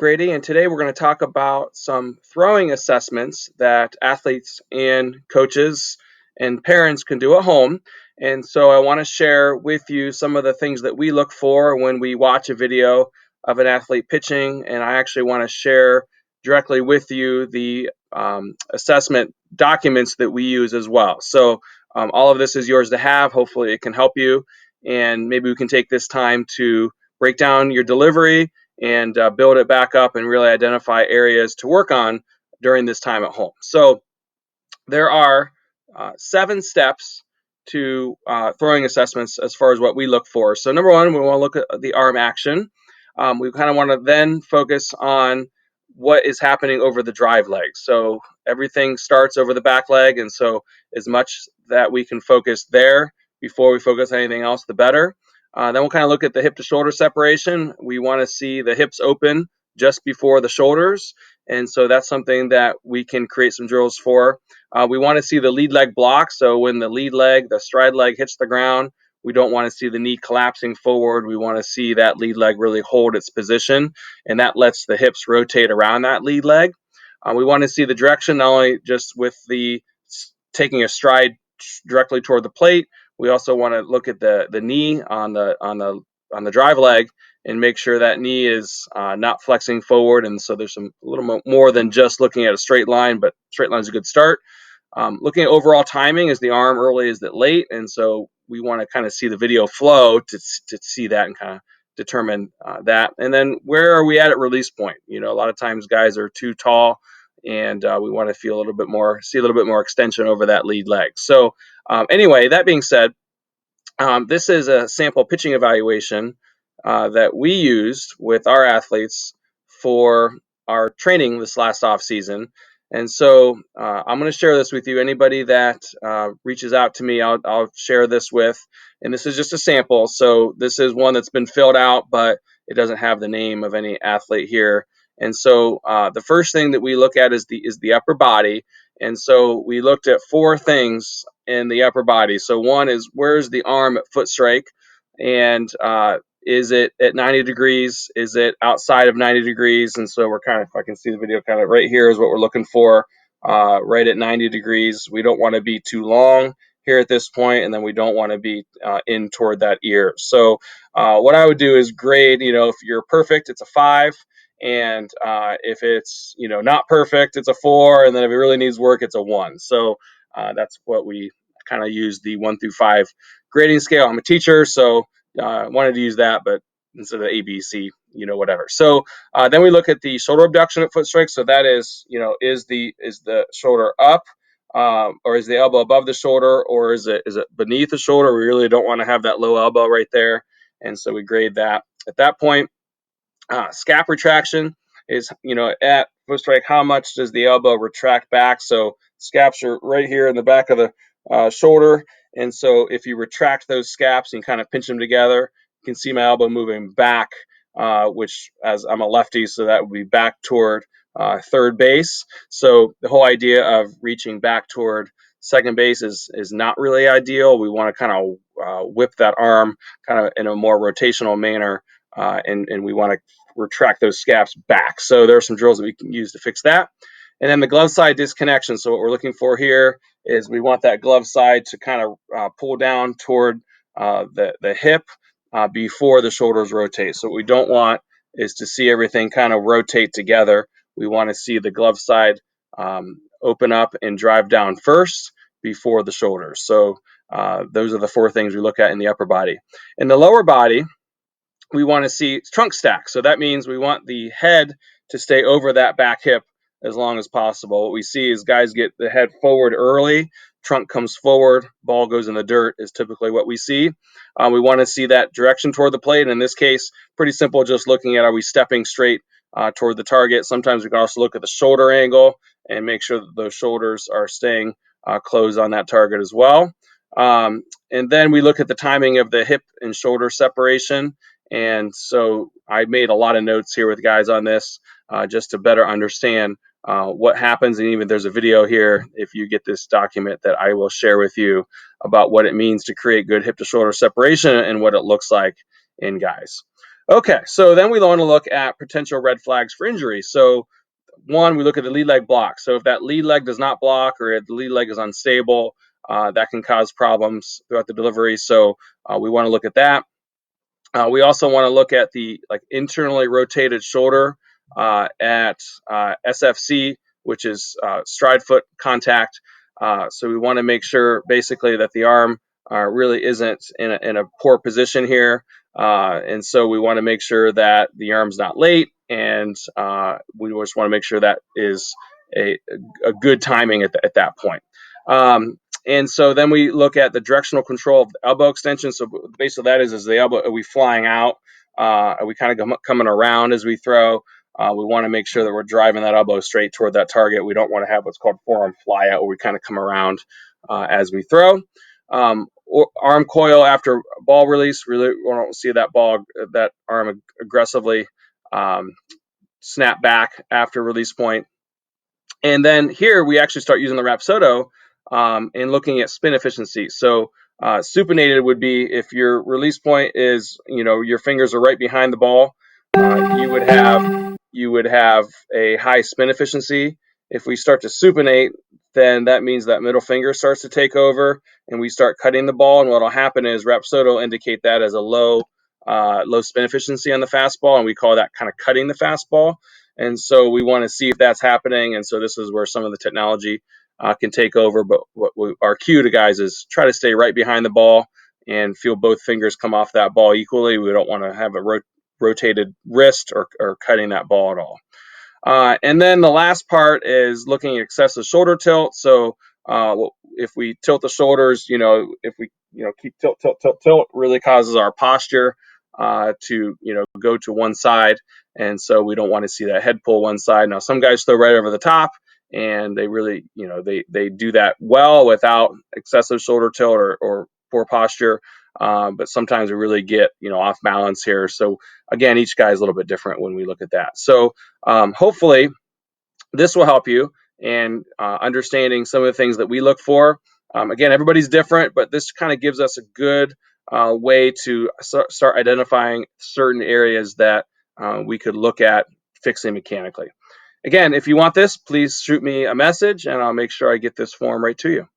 Grady, and today we're going to talk about some throwing assessments that athletes and coaches and parents can do at home. And so I want to share with you some of the things that we look for when we watch a video of an athlete pitching, and I actually want to share directly with you the assessment documents that we use as well. So all of this is yours to have. Hopefully it can help you, and maybe we can take this time to break down your delivery and build it back up and really identify areas to work on during this time at home. So there are 7 steps to throwing assessments as far as what we look for. So number one, we want to look at the arm action. We kind of want to then focus on what is happening over the drive leg. So everything starts over the back leg, and so as much that we can focus there before we focus on anything else, the better. Then we'll kind of look at the hip to shoulder separation. We want to see the hips open just before the shoulders, and so that's something that we can create some drills for. We want to see the lead leg block. So when the lead leg, the stride leg hits the ground, we don't want to see the knee collapsing forward. We want to see that lead leg really hold its position, and that lets the hips rotate around that lead leg. We want to see the direction, not only just with the taking a stride directly toward the plate. We also want to look at the knee on the drive leg and make sure that knee is not flexing forward. And so there's a little more than just looking at a straight line, but straight line is a good start. Looking at overall timing, is the arm early, is it late? And so we want to kind of see the video flow to see that and kind of determine that. And then where are we at release point? You know, a lot of times guys are too tall, and we want to see a little bit more extension over that lead leg. So anyway, that being said, this is a sample pitching evaluation that we used with our athletes for our training this last off season. And so I'm going to share this with you. Anybody that reaches out to me, I'll share this with. And this is just a sample. So this is one that's been filled out, but it doesn't have the name of any athlete here. And so the first thing that we look at is the upper body. And so we looked at 4 things in the upper body. So one is, where's the arm at foot strike? And is it at 90 degrees? Is it outside of 90 degrees? And so we're kind of, if I can see the video, kind of right here is what we're looking for, right at 90 degrees. We don't want to be too long here at this point, and then we don't want to be in toward that ear. So what I would do is grade, if you're perfect, it's a 5. And if it's, not perfect, it's a 4. And then if it really needs work, it's a 1. So that's what we kind of use, the 1 through 5 grading scale. I'm a teacher, so I wanted to use that, but instead of A, B, C, whatever. So then we look at the shoulder abduction at foot strike. So that is, is the shoulder up, or is the elbow above the shoulder, or is it beneath the shoulder? We really don't want to have that low elbow right there, and so we grade that at that point. Scap retraction is, at foot strike, how much does the elbow retract back? So scaps are right here in the back of the shoulder. And so if you retract those scaps and kind of pinch them together, you can see my elbow moving back, which, as I'm a lefty, so that would be back toward third base. So the whole idea of reaching back toward second base is not really ideal. We want to kind of whip that arm kind of in a more rotational manner, and we want to retract those scaps back. So there are some drills that we can use to fix that. And then the glove side disconnection. So what we're looking for here is we want that glove side to kind of pull down toward the hip before the shoulders rotate. So what we don't want is to see everything kind of rotate together. We want to see the glove side open up and drive down first before the shoulders. So those are the 4 things we look at in the upper body. In the lower body, we want to see trunk stack. So that means we want the head to stay over that back hip as long as possible. What we see is guys get the head forward early, trunk comes forward, ball goes in the dirt is typically what we see. We want to see that direction toward the plate. And in this case, pretty simple, just looking at, are we stepping straight toward the target? Sometimes we can also look at the shoulder angle and make sure that those shoulders are staying closed on that target as well. And then we look at the timing of the hip and shoulder separation. And so I made a lot of notes here with guys on this just to better understand what happens. And even there's a video here, if you get this document, that I will share with you about what it means to create good hip to shoulder separation and what it looks like in guys. Okay, so then we want to look at potential red flags for injury. So one, we look at the lead leg block. So if that lead leg does not block or if the lead leg is unstable, that can cause problems throughout the delivery. So we want to look at that. We also want to look at the internally rotated shoulder at SFC, which is stride foot contact. So we want to make sure basically that the arm really isn't in a poor position here. And so we want to make sure that the arm's not late, and we just want to make sure that is a good timing at that point. And so then we look at the directional control of the elbow extension. So basically that is the elbow, are we flying out? Are we kind of coming around as we throw? We want to make sure that we're driving that elbow straight toward that target. We don't want to have what's called forearm fly out, where we kind of come around as we throw. Arm coil after ball release, really we don't see that arm aggressively snap back after release point. And then here we actually start using the Rapsodo and looking at spin efficiency. So supinated would be if your release point is, your fingers are right behind the ball, you would have a high spin efficiency. If we start to supinate, then that means that middle finger starts to take over, and we start cutting the ball. And what will happen is Rapsodo will indicate that as a low spin efficiency on the fastball, and we call that kind of cutting the fastball. And so we want to see if that's happening. And so this is where some of the technology can take over. But our cue to guys is try to stay right behind the ball and feel both fingers come off that ball equally. We don't want to have a rotated wrist or cutting that ball at all. And then the last part is looking at excessive shoulder tilt. So if we tilt the shoulders, if we keep tilt, really causes our posture to go to one side, and so we don't want to see that head pull one side. Now some guys throw right over the top, and they really they do that well without excessive shoulder tilt or poor posture. But sometimes we really get off balance here. So again, each guy is a little bit different when we look at that. So hopefully this will help you in understanding some of the things that we look for. Again, everybody's different, but this kind of gives us a good way to start identifying certain areas that we could look at fixing mechanically. Again, if you want this, please shoot me a message and I'll make sure I get this form right to you.